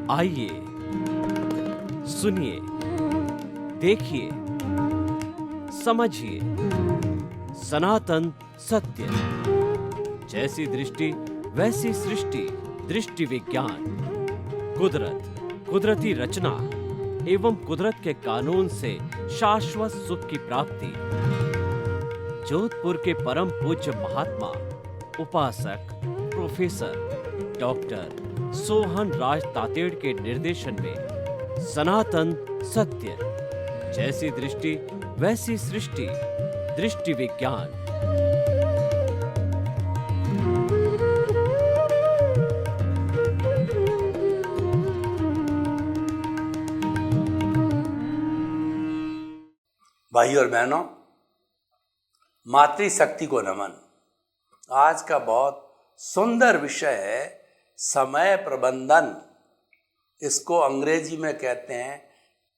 आइए, सुनिए, देखिए, समझिए सनातन सत्य। जैसी दृष्टि वैसी सृष्टि, दृष्टि विज्ञान। कुदरत, कुदरती रचना एवं कुदरत के कानून से शाश्वत सुख की प्राप्ति। जोधपुर के परम पूज्य महात्मा उपासक प्रोफेसर डॉक्टर सोहन राज तातेड़ के निर्देशन में सनातन सत्य। जैसी दृष्टि वैसी सृष्टि, दृष्टि विज्ञान। भाई और बहनों, मातृशक्ति को नमन। आज का बहुत सुंदर विषय है समय प्रबंधन। इसको अंग्रेजी में कहते हैं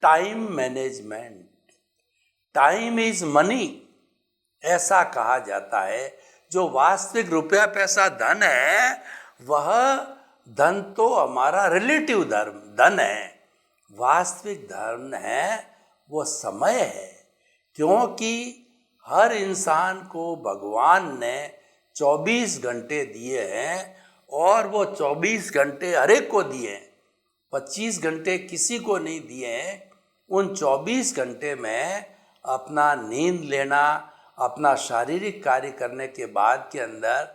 time management. Time is money, ऐसा कहा जाता है। जो वास्तविक रुपया पैसा धन है, वह धन तो हमारा रिलेटिव धन है। वास्तविक धन है वो समय है, क्योंकि हर इंसान को भगवान ने 24 घंटे दिए हैं और वो 24 घंटे हर एक को दिए हैं। 25 घंटे किसी को नहीं दिए हैं। उन 24 घंटे में अपना नींद लेना, अपना शारीरिक कार्य करने के बाद के अंदर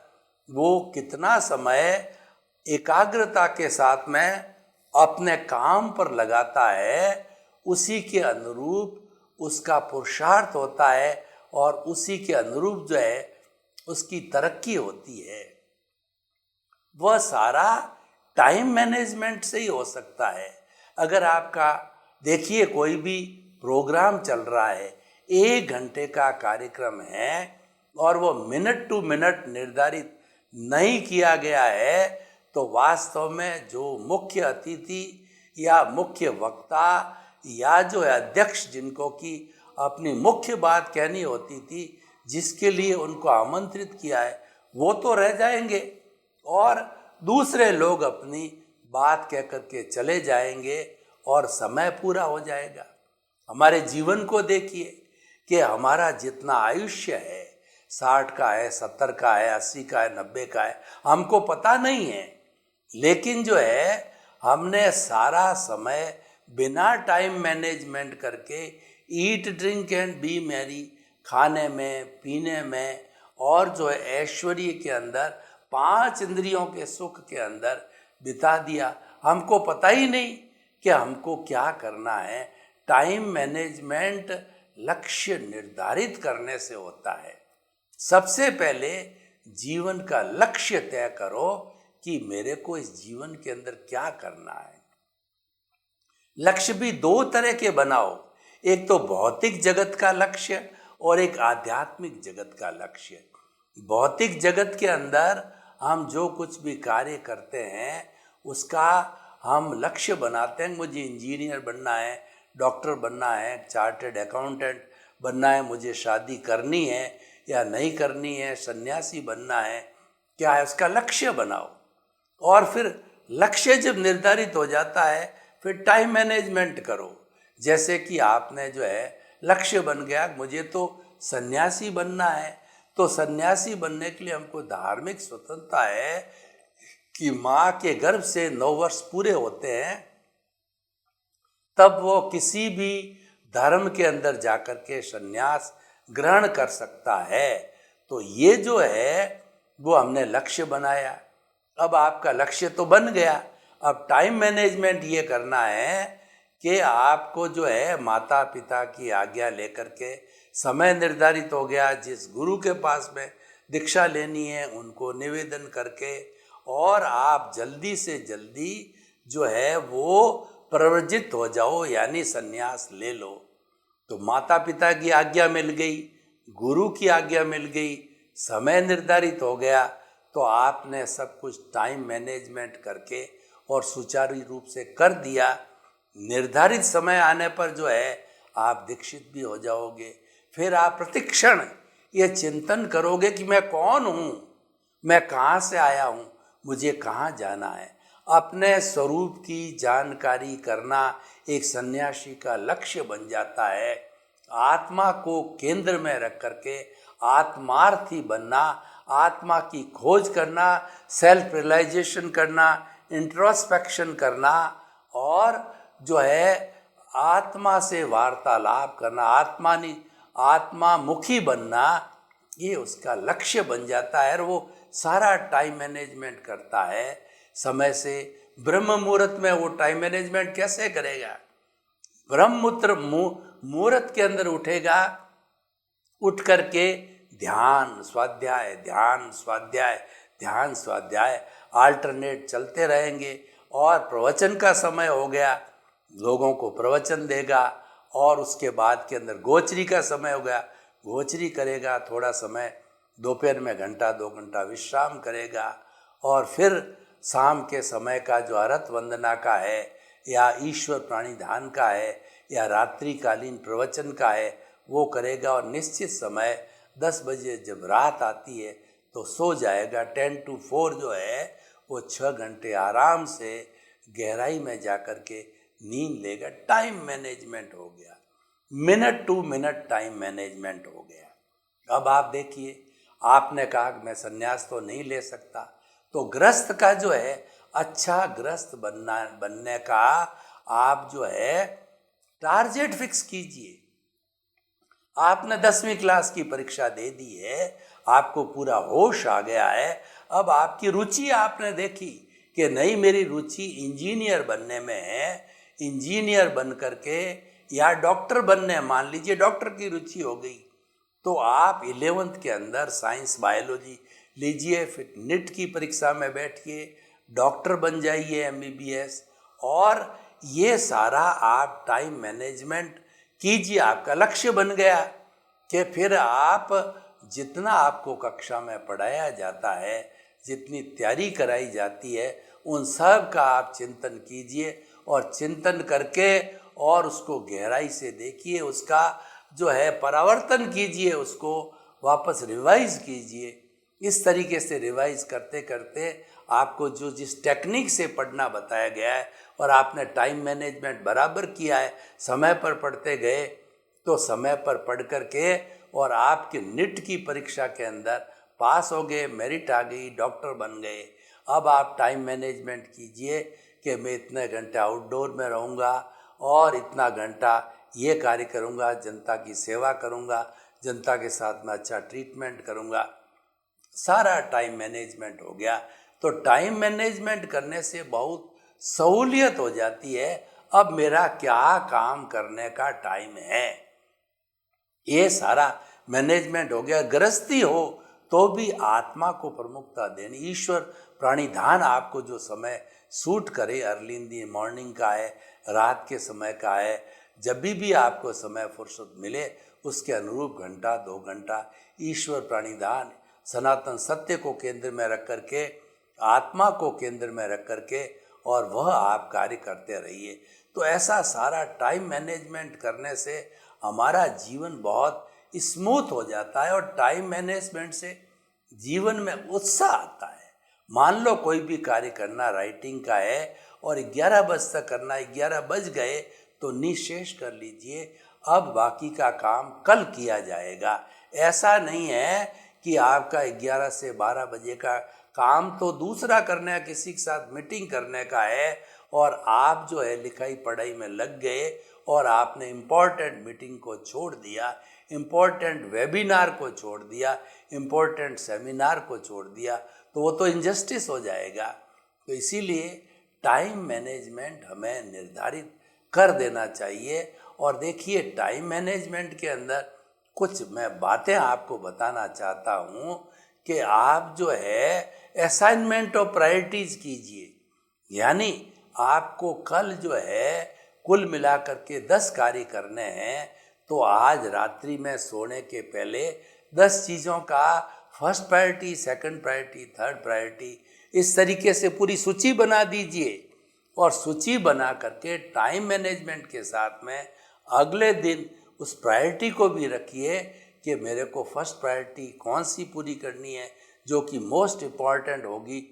वो कितना समय एकाग्रता के साथ में अपने काम पर लगाता है, उसी के अनुरूप उसका पुरुषार्थ होता है और उसी के अनुरूप जो है उसकी तरक्की होती है। वह सारा टाइम मैनेजमेंट से ही हो सकता है। अगर आपका देखिए कोई भी प्रोग्राम चल रहा है, 1 घंटे का कार्यक्रम है और वो मिनट टू मिनट निर्धारित नहीं किया गया है, तो वास्तव में जो मुख्य अतिथि या मुख्य वक्ता या जो है अध्यक्ष, जिनको कि अपनी मुख्य बात कहनी होती थी, जिसके लिए उनको आमंत्रित किया है, वो तो रह जाएंगे और दूसरे लोग अपनी बात कह करके चले जाएंगे और समय पूरा हो जाएगा। हमारे जीवन को देखिए कि हमारा जितना आयुष्य है, 60 का है, 70 का है, 80 का है, 90 का है, हमको पता नहीं है। लेकिन जो है हमने सारा समय बिना टाइम मैनेजमेंट करके eat drink and B Mary, खाने में, पीने में और जो है ऐश्वर्य के अंदर, 5 इंद्रियों के सुख के अंदर बिता दिया। हमको पता ही नहीं कि हमको क्या करना है। टाइम मैनेजमेंट लक्ष्य निर्धारित करने से होता है। सबसे पहले जीवन का लक्ष्य तय करो कि मेरे को इस जीवन के अंदर क्या करना है। लक्ष्य भी 2 तरह के बनाओ, एक तो भौतिक जगत का लक्ष्य और एक आध्यात्मिक जगत का लक्ष्य। भौतिक जगत के अंदर हम जो कुछ भी कार्य करते हैं उसका हम लक्ष्य बनाते हैं। मुझे इंजीनियर बनना है, डॉक्टर बनना है, चार्टर्ड अकाउंटेंट बनना है, मुझे शादी करनी है या नहीं करनी है, सन्यासी बनना है, क्या है उसका लक्ष्य बनाओ। और फिर लक्ष्य जब निर्धारित हो जाता है, फिर टाइम मैनेजमेंट करो। जैसे कि आपने जो है लक्ष्य बन गया, मुझे तो सन्यासी बनना है, तो सन्यासी बनने के लिए हमको धार्मिक स्वतंत्रता है कि माँ के गर्भ से 9 वर्ष पूरे होते हैं, तब वो किसी भी धर्म के अंदर जाकर के सन्यास ग्रहण कर सकता है। तो ये जो है वो हमने लक्ष्य बनाया। अब आपका लक्ष्य तो बन गया, अब टाइम मैनेजमेंट ये करना है कि आपको जो है माता पिता की आज्ञा लेकर के समय निर्धारित हो गया, जिस गुरु के पास में दीक्षा लेनी है उनको निवेदन करके, और आप जल्दी से जल्दी जो है वो प्रवर्जित हो जाओ, यानी संन्यास ले लो। तो माता पिता की आज्ञा मिल गई, गुरु की आज्ञा मिल गई, समय निर्धारित हो गया, तो आपने सब कुछ टाइम मैनेजमेंट करके और सुचारू रूप से कर दिया। निर्धारित समय आने पर जो है आप दीक्षित भी हो जाओगे। फिर आप प्रतिक्षण ये चिंतन करोगे कि मैं कौन हूँ, मैं कहाँ से आया हूँ, मुझे कहाँ जाना है। अपने स्वरूप की जानकारी करना एक सन्यासी का लक्ष्य बन जाता है। आत्मा को केंद्र में रख करके आत्मार्थी बनना, आत्मा की खोज करना, सेल्फ रियलाइजेशन करना, इंट्रोस्पेक्शन करना और जो है आत्मा से वार्तालाप करना, आत्मा मुखी बनना, ये उसका लक्ष्य बन जाता है। और वो सारा टाइम मैनेजमेंट करता है समय से। ब्रह्म मुहूर्त में वो टाइम मैनेजमेंट कैसे करेगा? ब्रह्मपुत्र मुहूर्त के अंदर उठेगा, उठ करके ध्यान स्वाध्याय, ध्यान स्वाध्याय, ध्यान स्वाध्याय अल्टरनेट चलते रहेंगे। और प्रवचन का समय हो गया, लोगों को प्रवचन देगा। और उसके बाद के अंदर गोचरी का समय हो गया, गोचरी करेगा, थोड़ा समय दोपहर में घंटा 2 घंटा विश्राम करेगा। और फिर शाम के समय का जो आरत वंदना का है या ईश्वर प्राणिधान का है या रात्रिकालीन प्रवचन का है वो करेगा। और निश्चित समय 10 बजे जब रात आती है तो सो जाएगा। 10 to 4 जो है वो 6 घंटे आराम से गहराई में जा कर के नींद लेगा। टाइम मैनेजमेंट हो गया, minute to minute time management हो गया। अब आप देखिए, आपने कहा कि मैं संन्यास तो नहीं ले सकता, तो गृहस्थ का जो है अच्छा गृहस्थ बनने का आप जो है टारगेट फिक्स कीजिए। आपने 10वीं क्लास की परीक्षा दे दी है, आपको पूरा होश आ गया है। अब आपकी रुचि आपने देखी कि नहीं, मेरी रुचि इंजीनियर बनने में है। इंजीनियर बन करके या डॉक्टर बनने, मान लीजिए डॉक्टर की रुचि हो गई, तो आप 11th के अंदर साइंस बायोलॉजी लीजिए, फिर नीट की परीक्षा में बैठिए, डॉक्टर बन जाइए MBBS। और ये सारा आप टाइम मैनेजमेंट कीजिए। आपका लक्ष्य बन गया कि फिर आप जितना आपको कक्षा में पढ़ाया जाता है, जितनी तैयारी कराई जाती है, उन सब का आप चिंतन कीजिए। और चिंतन करके और उसको गहराई से देखिए, उसका जो है परावर्तन कीजिए, उसको वापस रिवाइज कीजिए। इस तरीके से रिवाइज करते करते आपको जो जिस टेक्निक से पढ़ना बताया गया है और आपने टाइम मैनेजमेंट बराबर किया है, समय पर पढ़ते गए, तो समय पर पढ़ करके और आपके नीट की परीक्षा के अंदर पास हो गए, मेरिट आ गई, डॉक्टर बन गए। अब आप टाइम मैनेजमेंट कीजिए कि मैं इतने घंटे आउटडोर में रहूँगा और इतना घंटा ये कार्य करूँगा, जनता की सेवा करूँगा, जनता के साथ में अच्छा ट्रीटमेंट करूँगा। सारा टाइम मैनेजमेंट हो गया। तो टाइम मैनेजमेंट करने से बहुत सहूलियत हो जाती है। अब मेरा क्या काम करने का टाइम है, ये सारा मैनेजमेंट हो गया। गृहस्थी हो तो भी आत्मा को प्रमुखता देनी, ईश्वर प्राणिधान आपको जो समय सूट करे, अर्ली इन दी मॉर्निंग का है, रात के समय का है, जब भी आपको समय फुर्सत मिले उसके अनुरूप घंटा 2 घंटा ईश्वर प्राणिधान, सनातन सत्य को केंद्र में रख करके, आत्मा को केंद्र में रख करके और वह आप कार्य करते रहिए। तो ऐसा सारा टाइम मैनेजमेंट करने से हमारा जीवन बहुत स्मूथ हो जाता है। और टाइम मैनेजमेंट से जीवन में उत्साह आता है। मान लो कोई भी कार्य करना, राइटिंग का है और 11 बजे तक करना, 11 बज गए तो निशेष कर लीजिए, अब बाकी का काम कल किया जाएगा। ऐसा नहीं है कि आपका 11 से 12 बजे का काम तो दूसरा करना है, किसी के साथ मीटिंग करने का है, और आप जो है लिखाई पढ़ाई में लग गए और आपने इम्पोर्टेंट मीटिंग को छोड़ दिया, इम्पोर्टेंट वेबिनार को छोड़ दिया, इम्पोर्टेंट सेमिनार को छोड़ दिया, तो वो तो इनजस्टिस हो जाएगा। तो इसीलिए टाइम मैनेजमेंट हमें निर्धारित कर देना चाहिए। और देखिए, टाइम मैनेजमेंट के अंदर कुछ मैं बातें आपको बताना चाहता हूँ कि आप जो है असाइनमेंट ऑफ प्रायोरिटीज़ कीजिए। यानी आपको कल जो है कुल मिलाकर के 10 कार्य करने हैं, तो आज रात्रि में सोने के पहले 10 चीज़ों का first priority, second priority, third priority, इस तरीके से पूरी सूची बना दीजिए। और सूची बना करके टाइम मैनेजमेंट के साथ में अगले दिन उस प्रायोरिटी को भी रखिए कि मेरे को फर्स्ट प्रायोरिटी कौन सी पूरी करनी है, जो कि मोस्ट इम्पॉर्टेंट होगी,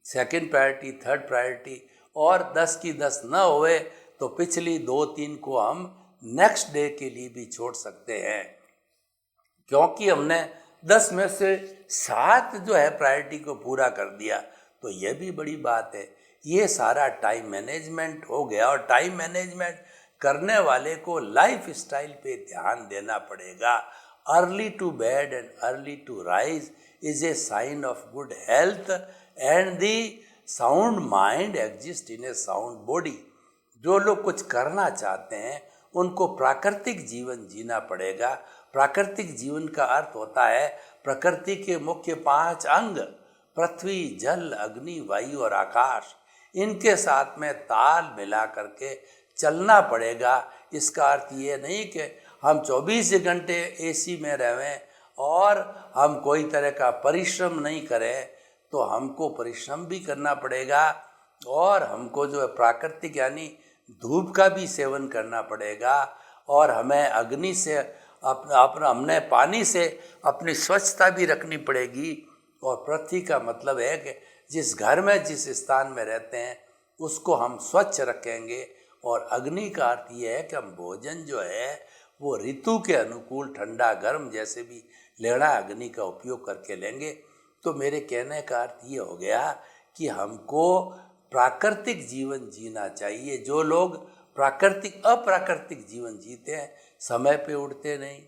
सेकंड प्रायोरिटी, थर्ड प्रायोरिटी, और 10 की 10 न होए तो पिछली 2-3 को हम नेक्स्ट डे के लिए भी छोड़ सकते हैं, क्योंकि हमने 10 में से 7 जो है प्रायोरिटी को पूरा कर दिया, तो यह भी बड़ी बात है। ये सारा टाइम मैनेजमेंट हो गया, और टाइम मैनेजमेंट करने वाले को लाइफ स्टाइल पे ध्यान देना पड़ेगा। Early to bed and early to rise is a sign of good health and the sound mind exist in a sound body. जो लोग कुछ करना चाहते हैं उनको प्राकृतिक जीवन जीना पड़ेगा। प्राकृतिक जीवन का अर्थ होता है प्रकृति के मुख्य 5 अंग, पृथ्वी, जल, अग्नि, वायु और आकाश, इनके साथ में ताल मिला करके चलना पड़ेगा। इसका अर्थ ये नहीं कि हम 24 घंटे एसी में रहें और हम कोई तरह का परिश्रम नहीं करें, तो हमको परिश्रम भी करना पड़ेगा, और हमको जो है प्राकृतिक यानी धूप का भी सेवन करना पड़ेगा, और हमें अग्नि से हमने पानी से अपनी स्वच्छता भी रखनी पड़ेगी। और पृथ्वी का मतलब है कि जिस घर में जिस स्थान में रहते हैं उसको हम स्वच्छ रखेंगे, और अग्नि का अर्थ ये है कि हम भोजन जो है वो ऋतु के अनुकूल ठंडा गर्म जैसे भी लेना अग्नि का उपयोग करके लेंगे। तो मेरे कहने का अर्थ ये हो गया कि हमको प्राकृतिक जीवन जीना चाहिए। जो लोग अप्राकृतिक जीवन जीते हैं, समय पे उठते नहीं,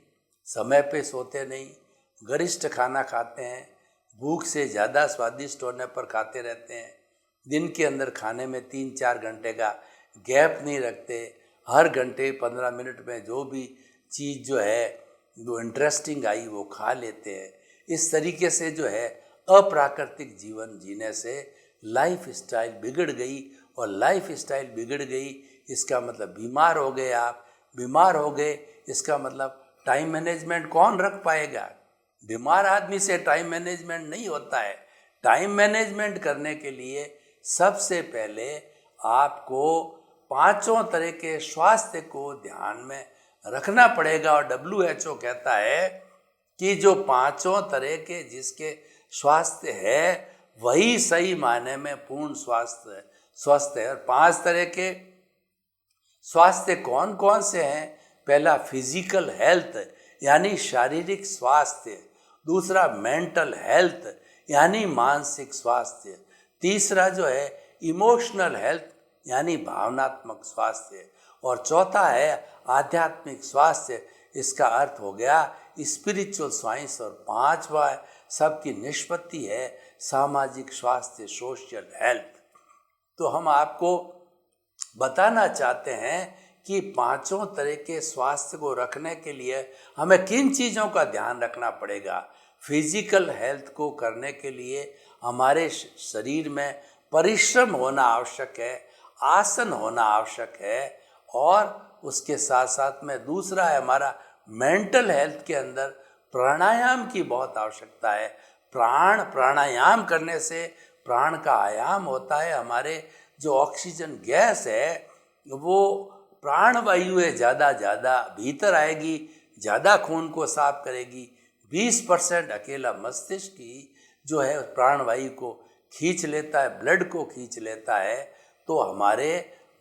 समय पे सोते नहीं, गरिष्ठ खाना खाते हैं, भूख से ज़्यादा स्वादिष्ट होने पर खाते रहते हैं, दिन के अंदर खाने में 3-4 घंटे का गैप नहीं रखते, हर घंटे 15 मिनट में जो भी चीज़ जो है जो इंटरेस्टिंग आई वो खा लेते हैं। इस तरीके से जो है अप्राकृतिक जीवन जीने से लाइफ स्टाइल बिगड़ गई, और लाइफ स्टाइल बिगड़ गई इसका मतलब बीमार हो गए। आप बीमार हो गए इसका मतलब टाइम मैनेजमेंट कौन रख पाएगा? बीमार आदमी से टाइम मैनेजमेंट नहीं होता है। टाइम मैनेजमेंट करने के लिए सबसे पहले आपको 5 तरह के स्वास्थ्य को ध्यान में रखना पड़ेगा, और WHO कहता है कि जो 5 तरह के जिसके स्वास्थ्य है वही सही मायने में पूर्ण स्वस्थ है। और 5 तरह के स्वास्थ्य कौन कौन से हैं? पहला फिजिकल हेल्थ यानी शारीरिक स्वास्थ्य, दूसरा मेंटल हेल्थ यानी मानसिक स्वास्थ्य, तीसरा जो है इमोशनल हेल्थ यानी भावनात्मक स्वास्थ्य, और चौथा है आध्यात्मिक स्वास्थ्य। इसका अर्थ हो गया स्पिरिचुअल साइंस, और 5वां सबकी निष्पत्ति है सामाजिक स्वास्थ्य, सोशल हेल्थ। तो हम आपको बताना चाहते हैं कि 5 तरह के स्वास्थ्य को रखने के लिए हमें किन चीज़ों का ध्यान रखना पड़ेगा। फिजिकल हेल्थ को करने के लिए हमारे शरीर में परिश्रम होना आवश्यक है, आसन होना आवश्यक है, और उसके साथ साथ में दूसरा है हमारा मेंटल हेल्थ के अंदर प्राणायाम की बहुत आवश्यकता है। प्राणायाम करने से प्राण का आयाम होता है। हमारे जो ऑक्सीजन गैस है वो प्राण वायु है ज़्यादा भीतर आएगी, ज़्यादा खून को साफ करेगी। 20% अकेला मस्तिष्क की जो है प्राणवायु को खींच लेता है, ब्लड को खींच लेता है। तो हमारे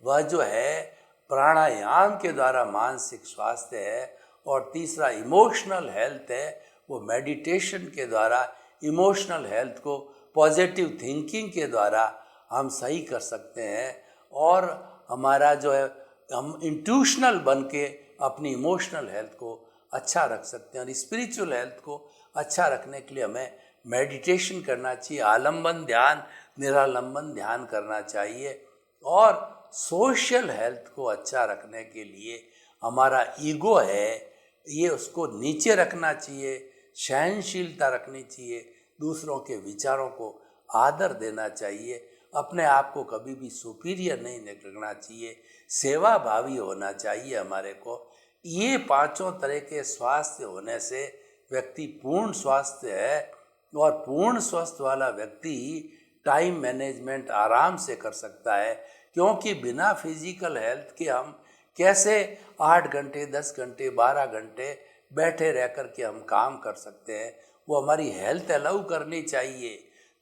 वह जो है प्राणायाम के द्वारा मानसिक स्वास्थ्य है, और तीसरा इमोशनल हेल्थ है, वो मेडिटेशन के द्वारा इमोशनल हेल्थ को पॉजिटिव थिंकिंग के द्वारा हम सही कर सकते हैं, और हमारा जो है हम इंट्यूशनल बन के अपनी इमोशनल हेल्थ को अच्छा रख सकते हैं। और स्पिरिचुअल हेल्थ को अच्छा रखने के लिए हमें मेडिटेशन करना चाहिए, आलंबन ध्यान, निरालंबन ध्यान करना चाहिए, और सोशल हेल्थ को अच्छा रखने के लिए हमारा ईगो है ये उसको नीचे रखना चाहिए, सहनशीलता रखनी चाहिए, दूसरों के विचारों को आदर देना चाहिए, अपने आप को कभी भी सुपीरियर नहीं रखना चाहिए, सेवा भावी होना चाहिए हमारे को। ये 5 तरह के स्वास्थ्य होने से व्यक्ति पूर्ण स्वास्थ्य है, और पूर्ण स्वस्थ वाला व्यक्ति टाइम मैनेजमेंट आराम से कर सकता है, क्योंकि बिना फिजिकल हेल्थ के हम कैसे 8 घंटे, 10 घंटे, 12 घंटे बैठे रह कर के हम काम कर सकते हैं, वो हमारी हेल्थ अलाउ करनी चाहिए,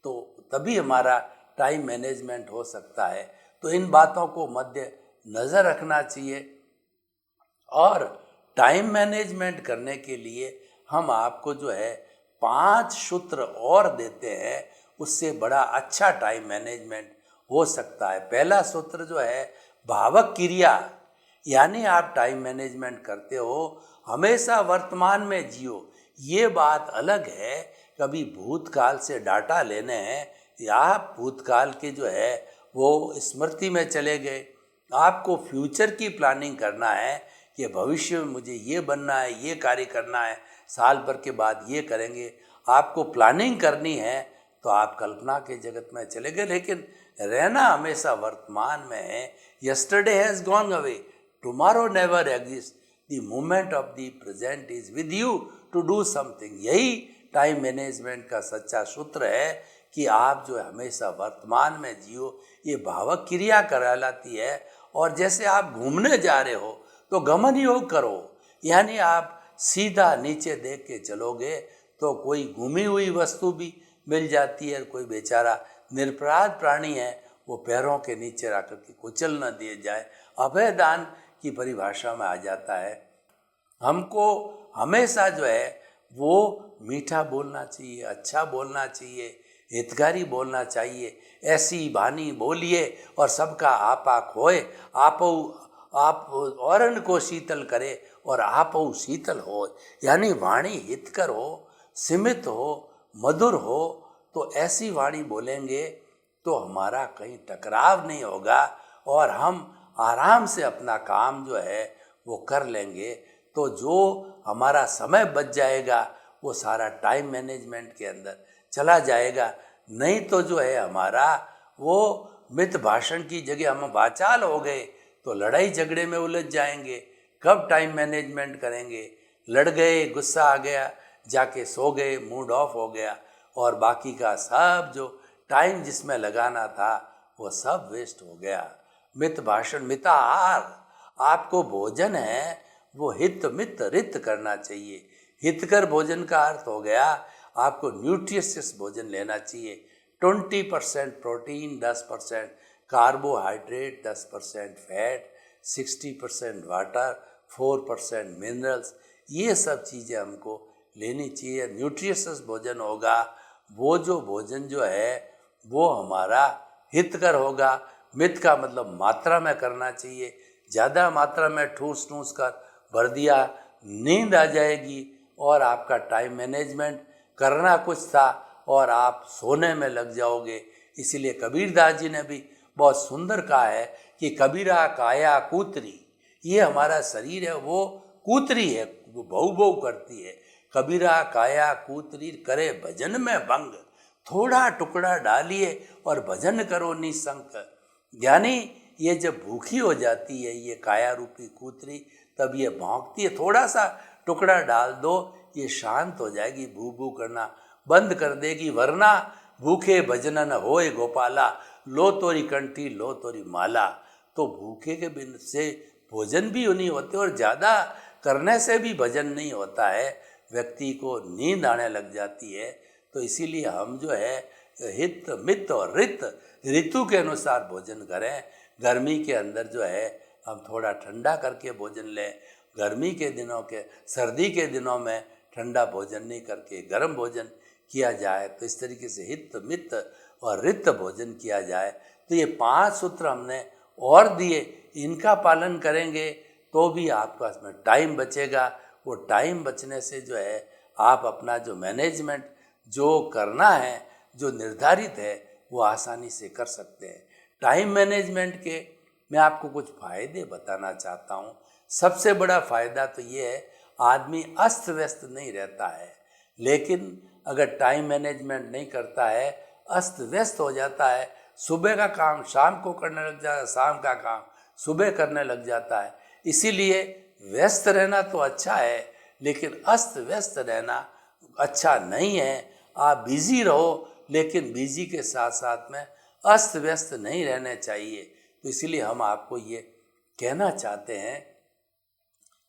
तो तभी हमारा टाइम मैनेजमेंट हो सकता है। तो इन बातों को मध्य नज़र रखना चाहिए। और टाइम मैनेजमेंट करने के लिए हम आपको जो है 5 सूत्र और देते हैं, उससे बड़ा अच्छा टाइम मैनेजमेंट हो सकता है। पहला सूत्र जो है भावक क्रिया, यानी आप टाइम मैनेजमेंट करते हो हमेशा वर्तमान में जियो। ये बात अलग है कभी भूतकाल से डाटा लेने हैं या भूतकाल के जो है वो स्मृति में चले गए। आपको फ्यूचर की प्लानिंग करना है कि भविष्य में मुझे ये बनना है, ये कार्य करना है, साल भर के बाद ये करेंगे। आपको प्लानिंग करनी है तो आप कल्पना के जगत में चले गए, लेकिन रहना हमेशा वर्तमान में है। Yesterday has gone away, tomorrow never exist, the moment of the present is with you to do something. यही टाइम मैनेजमेंट का सच्चा सूत्र है कि आप जो है हमेशा वर्तमान में जियो। ये भावक क्रिया कहलाती है। और जैसे आप घूमने जा रहे हो तो गमन योग करो, यानी आप सीधा नीचे देख के चलोगे तो कोई घूमी हुई वस्तु भी मिल जाती है। कोई बेचारा निरपराध प्राणी है, वो पैरों के नीचे रखकर के कुचल न दिए जाए, अभय दान की परिभाषा में आ जाता है। हमको हमेशा जो है वो मीठा बोलना चाहिए, अच्छा बोलना चाहिए, हितकारी बोलना चाहिए। ऐसी वाणी बोलिए और सबका आपा खोए, आप औरन को शीतल करे और आप शीतल हो। यानी वाणी हितकर हो, सीमित हो, मधुर हो, तो ऐसी वाणी बोलेंगे तो हमारा कहीं टकराव नहीं होगा और हम आराम से अपना काम जो है वो कर लेंगे। तो जो हमारा समय बच जाएगा वो सारा टाइम मैनेजमेंट के अंदर चला जाएगा। नहीं तो जो है हमारा वो मित भाषण की जगह हम वाचाल हो गए तो लड़ाई झगड़े में उलझ जाएंगे। कब टाइम मैनेजमेंट करेंगे? लड़ गए, गुस्सा आ गया, जाके सो गए, मूड ऑफ हो गया और बाकी का सब जो टाइम जिसमें लगाना था वो सब वेस्ट हो गया। मित भाषण, मिताहार, आपको भोजन है वो हित मित रित करना चाहिए। हितकर भोजन का अर्थ हो गया आपको न्यूट्रिशियस भोजन लेना चाहिए। 20% protein, 10% carbohydrate, 10% fat, 60% water, 4% minerals, ये सब चीज़ें हमको लेनी चाहिए। न्यूट्रिशियस भोजन होगा वो जो भोजन जो है वो हमारा हितकर होगा। मित का मतलब मात्रा में करना चाहिए। ज़्यादा मात्रा में ठूस ठूस कर भर दिया, नींद आ जाएगी और आपका टाइम मैनेजमेंट करना कुछ था और आप सोने में लग जाओगे। इसीलिए कबीरदास जी ने भी बहुत सुंदर कहा है कि कबीरा काया कूतरी, ये हमारा शरीर है वो कूतरी है, वो भौ भौ करती है। कबीरा काया कूतरी करे भजन में भंग, थोड़ा टुकड़ा डालिए और भजन करो निसंक। यानी ये जब भूखी हो जाती है ये काया रूपी कूतरी, तब ये भौंकती है, थोड़ा सा टुकड़ा डाल दो ये शांत हो जाएगी, भू भू करना बंद कर देगी। वरना भूखे भजन न होए गोपाला, लो तोरी कंठी लो तोरी माला। तो भूखे के बिन से भोजन भी नहीं होते और ज़्यादा करने से भी भजन नहीं होता है, व्यक्ति को नींद आने लग जाती है। तो इसीलिए हम जो है हित मित और रित, ऋतु के अनुसार भोजन करें। गर्मी के अंदर जो है हम थोड़ा ठंडा करके भोजन लें। गर्मी के दिनों के, सर्दी के दिनों में ठंडा भोजन नहीं करके गर्म भोजन किया जाए। तो इस तरीके से हित मित और रित भोजन किया जाए। तो ये 5 सूत्र हमने और दिए, इनका पालन करेंगे तो भी आपका इसमें टाइम बचेगा। वो टाइम बचने से जो है आप अपना जो मैनेजमेंट जो करना है, जो निर्धारित है, वो आसानी से कर सकते हैं। टाइम मैनेजमेंट के मैं आपको कुछ फ़ायदे बताना चाहता हूँ। सबसे बड़ा फ़ायदा तो ये है आदमी अस्त व्यस्त नहीं रहता है, लेकिन अगर टाइम मैनेजमेंट नहीं करता है अस्त व्यस्त हो जाता है। सुबह का काम शाम को करने लग जाता है, शाम का काम सुबह करने लग जाता है। इसीलिए व्यस्त रहना तो अच्छा है, लेकिन अस्त व्यस्त रहना अच्छा नहीं है। आप बिज़ी रहो, लेकिन बिज़ी के साथ साथ में अस्त व्यस्त नहीं रहने चाहिए। तो इसीलिए हम आपको ये कहना चाहते हैं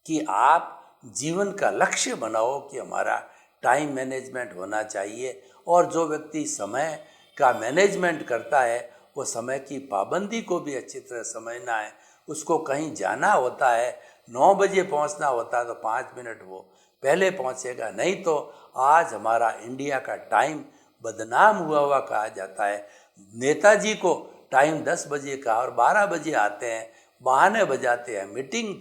कि आप जीवन का लक्ष्य बनाओ कि हमारा टाइम मैनेजमेंट होना चाहिए। और जो व्यक्ति समय का मैनेजमेंट करता है वो समय की पाबंदी को भी अच्छी तरह समझना है। उसको कहीं जाना होता है, 9 बजे पहुंचना होता है तो 5 मिनट वो पहले पहुंचेगा, नहीं तो आज हमारा इंडिया का टाइम बदनाम हुआ कहा जाता है। नेताजी को टाइम 10 बजे का और 12 बजे आते हैं, बहाने बजाते हैं, मीटिंग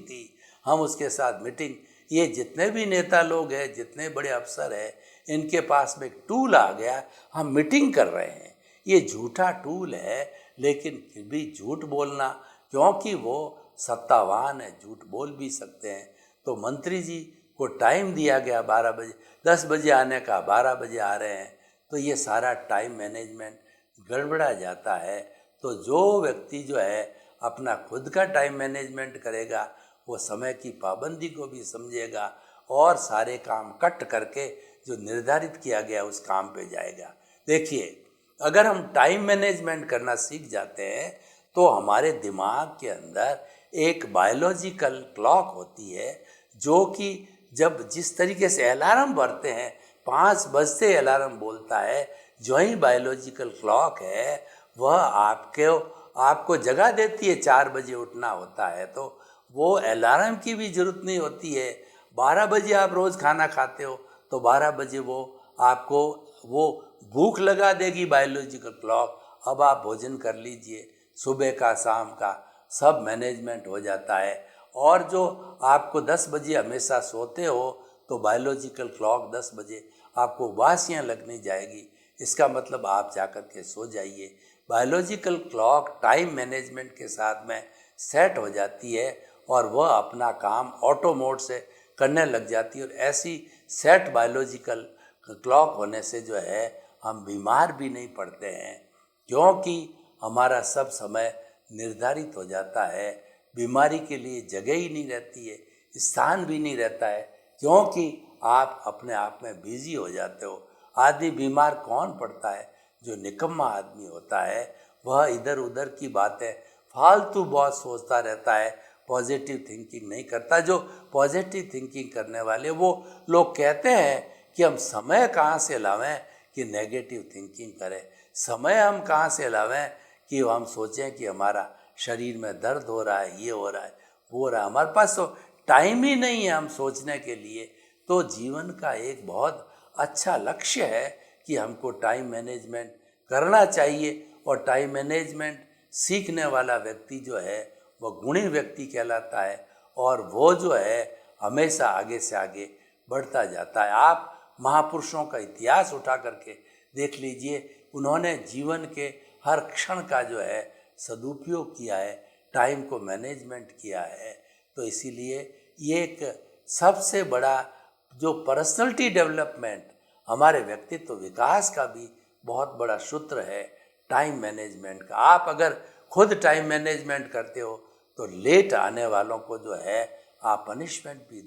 थी, हम उसके साथ मीटिंग। ये जितने भी नेता लोग हैं, जितने बड़े अफसर हैं, इनके पास में एक टूल आ गया, हम मीटिंग कर रहे हैं। ये झूठा टूल है, लेकिन फिर भी झूठ बोलना, क्योंकि वो सत्तावान है, झूठ बोल भी सकते हैं। तो मंत्री जी को टाइम दिया गया 12 बजे, 10 बजे आने का, 12 बजे आ रहे हैं, तो ये सारा टाइम मैनेजमेंट गड़बड़ा जाता है। तो जो व्यक्ति जो है अपना खुद का टाइम मैनेजमेंट करेगा, वो समय की पाबंदी को भी समझेगा और सारे काम कट करके जो निर्धारित किया गया उस काम पे जाएगा। देखिए, अगर हम टाइम मैनेजमेंट करना सीख जाते हैं तो हमारे दिमाग के अंदर एक बायोलॉजिकल क्लॉक होती है, जो कि जब जिस तरीके से अलार्म भरते हैं, 5 बजते अलार्म बोलता है, जो ही बायोलॉजिकल क्लॉक है वह आपको जगा देती है। 4 बजे उठना होता है तो वो अलार्म की भी जरूरत नहीं होती है। 12 बजे आप रोज़ खाना खाते हो तो 12 बजे वो आपको वो भूख लगा देगी बायोलॉजिकल क्लॉक, अब आप भोजन कर लीजिए। सुबह का, शाम का सब मैनेजमेंट हो जाता है। और जो आपको 10 बजे हमेशा सोते हो तो बायोलॉजिकल क्लॉक 10 बजे आपको उबासियाँ लगने जाएगी, इसका मतलब आप जाकर के सो जाइए। बायोलॉजिकल क्लॉक टाइम मैनेजमेंट के साथ में सेट हो जाती है और वह अपना काम ऑटो मोड से करने लग जाती है। और ऐसी सेट बायोलॉजिकल क्लॉक होने से जो है हम बीमार भी नहीं पड़ते हैं, क्योंकि हमारा सब समय निर्धारित हो जाता है। बीमारी के लिए जगह ही नहीं रहती है, स्थान भी नहीं रहता है, क्योंकि आप अपने आप में बिजी हो जाते हो। आदमी बीमार कौन पड़ता है? जो निकम्मा आदमी होता है, वह इधर उधर की बातें फालतू बहुत सोचता रहता है, पॉजिटिव थिंकिंग नहीं करता। जो पॉजिटिव थिंकिंग करने वाले वो लोग कहते हैं कि हम समय कहाँ से लावें कि नेगेटिव थिंकिंग करें। समय हम कहाँ से लावें कि हम सोचें कि हमारा शरीर में दर्द हो रहा है, ये हो रहा है, वो हो रहा है। हमारे पास तो टाइम ही नहीं है हम सोचने के लिए। तो जीवन का एक बहुत अच्छा लक्ष्य है कि हमको टाइम मैनेजमेंट करना चाहिए। और टाइम मैनेजमेंट सीखने वाला व्यक्ति जो है वह गुणी व्यक्ति कहलाता है, और वो जो है हमेशा आगे से आगे बढ़ता जाता है। आप महापुरुषों का इतिहास उठा करके देख लीजिए, उन्होंने जीवन के हर क्षण का जो है सदुपयोग किया है, टाइम को मैनेजमेंट किया है। तो इसीलिए ये एक सबसे बड़ा जो पर्सनैलिटी डेवलपमेंट, हमारे व्यक्तित्व विकास का भी बहुत बड़ा सूत्र है टाइम मैनेजमेंट का। आप अगर खुद टाइम मैनेजमेंट करते हो तो लेट आने वालों को जो है आप पनिशमेंट भी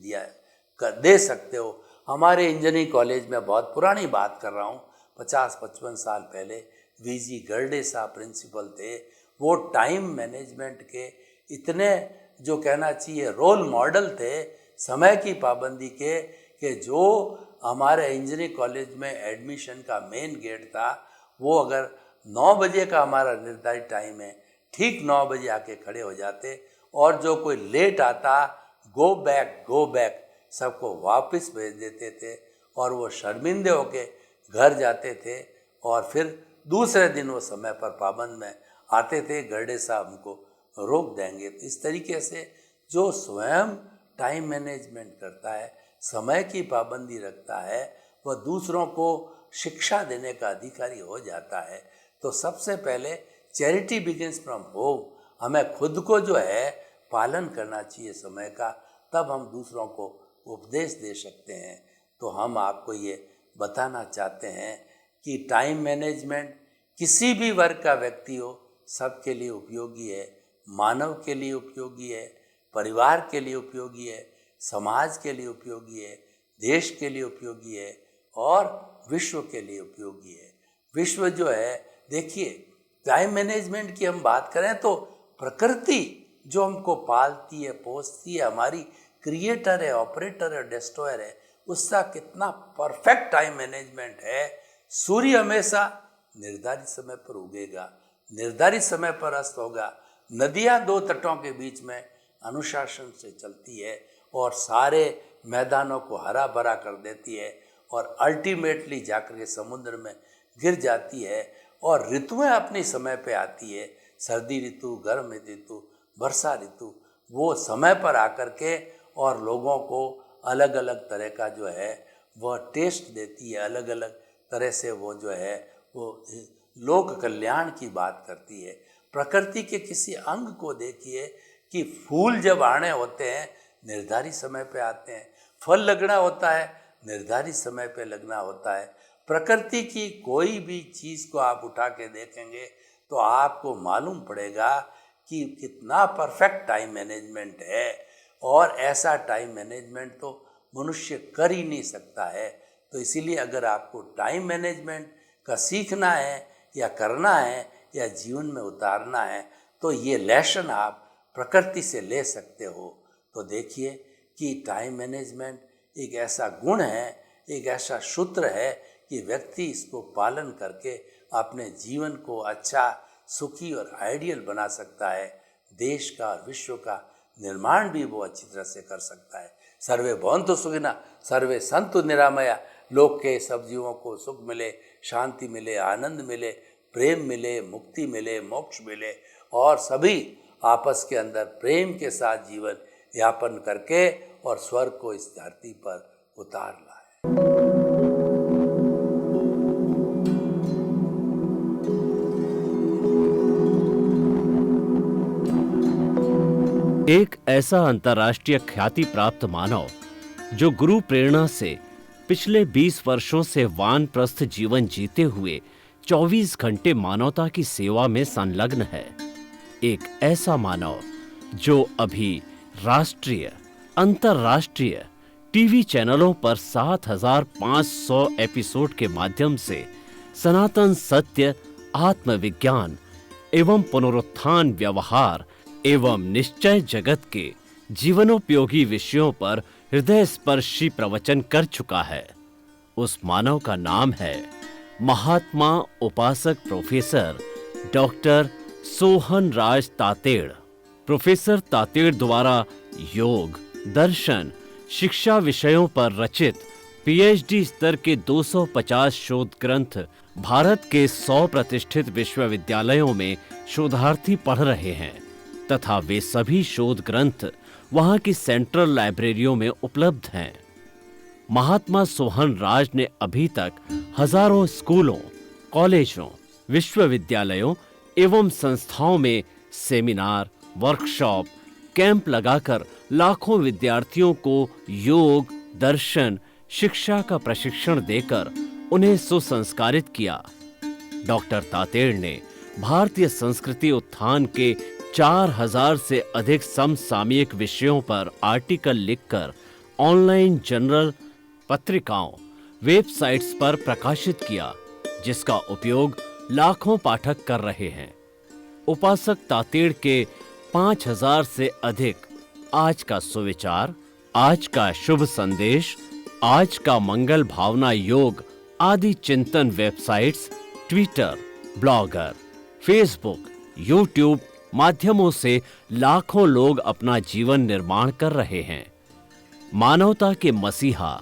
दे सकते हो। हमारे इंजीनियरिंग कॉलेज में, बहुत पुरानी बात कर रहा हूँ, 50-55 साल पहले वीजी गर्डे साहब प्रिंसिपल थे। वो टाइम मैनेजमेंट के इतने जो कहना चाहिए रोल मॉडल थे समय की पाबंदी के, कि जो हमारे इंजीनियरिंग कॉलेज में एडमिशन का मेन गेट था, वो अगर 9 बजे का हमारा निर्धारित टाइम है, ठीक 9 बजे आके खड़े हो जाते, और जो कोई लेट आता गो बैक सबको वापस भेज देते थे, और वो शर्मिंदे होके घर जाते थे। और फिर दूसरे दिन वो समय पर पाबंद में आते थे, गर्डे साहब हमको रोक देंगे। तो इस तरीके से जो स्वयं टाइम मैनेजमेंट करता है, समय की पाबंदी रखता है, वह दूसरों को शिक्षा देने का अधिकारी हो जाता है। तो सबसे पहले चैरिटी बिगिंस फ्रॉम होम, हमें खुद को जो है पालन करना चाहिए समय का, तब हम दूसरों को उपदेश दे सकते हैं। तो हम आपको ये बताना चाहते हैं कि टाइम मैनेजमेंट किसी भी वर्ग का व्यक्ति हो, सबके लिए उपयोगी है। मानव के लिए उपयोगी है, परिवार के लिए उपयोगी है, समाज के लिए उपयोगी है, देश के लिए उपयोगी है, और विश्व के लिए उपयोगी है। विश्व जो है, देखिए, टाइम मैनेजमेंट की हम बात करें तो प्रकृति जो हमको पालती है, पोसती है, हमारी क्रिएटर है, ऑपरेटर है, डिस्ट्रॉयर है, उसका कितना परफेक्ट टाइम मैनेजमेंट है। सूर्य हमेशा निर्धारित समय पर उगेगा, निर्धारित समय पर अस्त होगा। नदियाँ दो तटों के बीच में अनुशासन से चलती है और सारे मैदानों को हरा भरा कर देती है और अल्टीमेटली जाकर के समुद्र में गिर जाती है। और ऋतुएं अपने समय पे आती है, सर्दी ऋतु, गर्म ऋतु, वर्षा ऋतु, वो समय पर आकर के और लोगों को अलग अलग तरह का जो है वह टेस्ट देती है, अलग अलग तरह से वो जो है वो लोक कल्याण की बात करती है। प्रकृति के किसी अंग को देखिए कि फूल जब आने होते हैं निर्धारित समय पे आते हैं, फल लगना होता है निर्धारित समय पे लगना होता है। प्रकृति की कोई भी चीज़ को आप उठा के देखेंगे तो आपको मालूम पड़ेगा कि कितना परफेक्ट टाइम मैनेजमेंट है। और ऐसा टाइम मैनेजमेंट तो मनुष्य कर ही नहीं सकता है। तो इसीलिए अगर आपको टाइम मैनेजमेंट का सीखना है या करना है या जीवन में उतारना है तो ये लेसन आप प्रकृति से ले सकते हो। तो देखिए कि टाइम मैनेजमेंट एक ऐसा गुण है, एक ऐसा सूत्र है कि व्यक्ति इसको पालन करके अपने जीवन को अच्छा, सुखी और आइडियल बना सकता है। देश का और विश्व का निर्माण भी वो अच्छी तरह से कर सकता है। सर्वे भवन्तु सुखिनः, सर्वे सन्तु निरामया। लोक के सब जीवों को सुख मिले, शांति मिले, आनंद मिले, प्रेम मिले, मुक्ति मिले, मोक्ष मिले और सभी आपस के अंदर प्रेम के साथ जीवन यापन करके और स्वर्ग को इस धरती पर उतार लाए। एक ऐसा अंतर्राष्ट्रीय ख्याति प्राप्त मानव जो गुरु प्रेरणा से पिछले 20 वर्षों से वानप्रस्थ जीवन जीते हुए 24 घंटे मानवता की सेवा में संलग्न है। एक ऐसा मानव जो अभी राष्ट्रीय, अंतर्राष्ट्रीय टीवी चैनलों पर 7,500 एपिसोड के माध्यम से सनातन सत्य, आत्मविज्ञान एवं पुनरुत्थान, व्यवहार एवं निश्चय जगत के जीवनोपयोगी विषयों पर हृदय स्पर्शी प्रवचन कर चुका है। उस मानव का नाम है महात्मा उपासक प्रोफेसर डॉक्टर सोहन राज तातेड़। प्रोफेसर तातेड़ द्वारा योग, दर्शन, शिक्षा विषयों पर रचित पीएचडी स्तर के 250 शोध ग्रंथ भारत के 100 प्रतिष्ठित विश्वविद्यालयों में शोधार्थी पढ़ रहे हैं तथा वे सभी शोध ग्रंथ वहां की सेंट्रल लाइब्रेरियों में उपलब्ध हैं। महात्मा सोहन राज ने अभी तक हजारों स्कूलों, कॉलेजों, विश्वविद्यालयों एवं संस्थाओं में सेमिनार, वर्कशॉप, कैंप लगाकर लाखों विद्यार्थियों को योग, दर्शन, शिक्षा का प्रशिक्षण देकर उन्हें सुसंस्कारित किया। डॉक्टर तातेड़ ने भारतीय संस्कृति उत्थान के 4000 से अधिक समसामयिक विषयों पर आर्टिकल लिखकर ऑनलाइन जर्नल, पत्रिकाओं, वेबसाइट्स पर प्रकाशित किया, जिसका उपयोग लाखों पाठक कर रहे हैं। उपासक तातेड़ के 5000 से अधिक आज का सुविचार, आज का शुभ संदेश, आज का मंगल भावना योग आदि चिंतन websites, Twitter, blogger, Facebook, YouTube माध्यमों से लाखों लोग अपना जीवन निर्माण कर रहे हैं। मानवता के मसीहा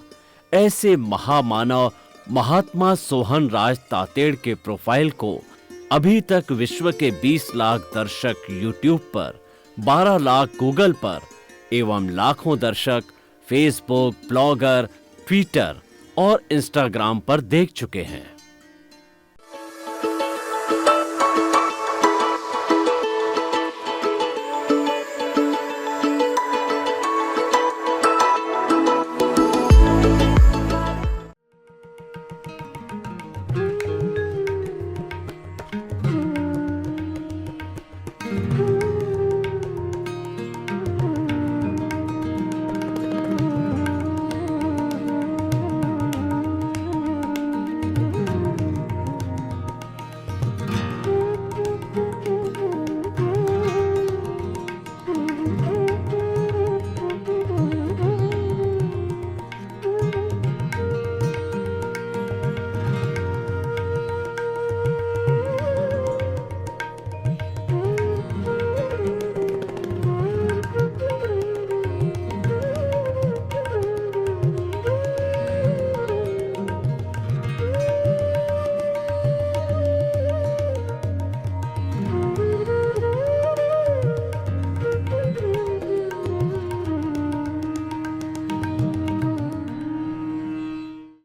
ऐसे महामानव महात्मा सोहन राज तातेड़ के प्रोफाइल को अभी तक विश्व के 20 लाख दर्शक यूट्यूब पर, 12 लाख गूगल पर एवं लाखों दर्शक फेसबुक, ब्लॉगर, ट्विटर और इंस्टाग्राम पर देख चुके हैं।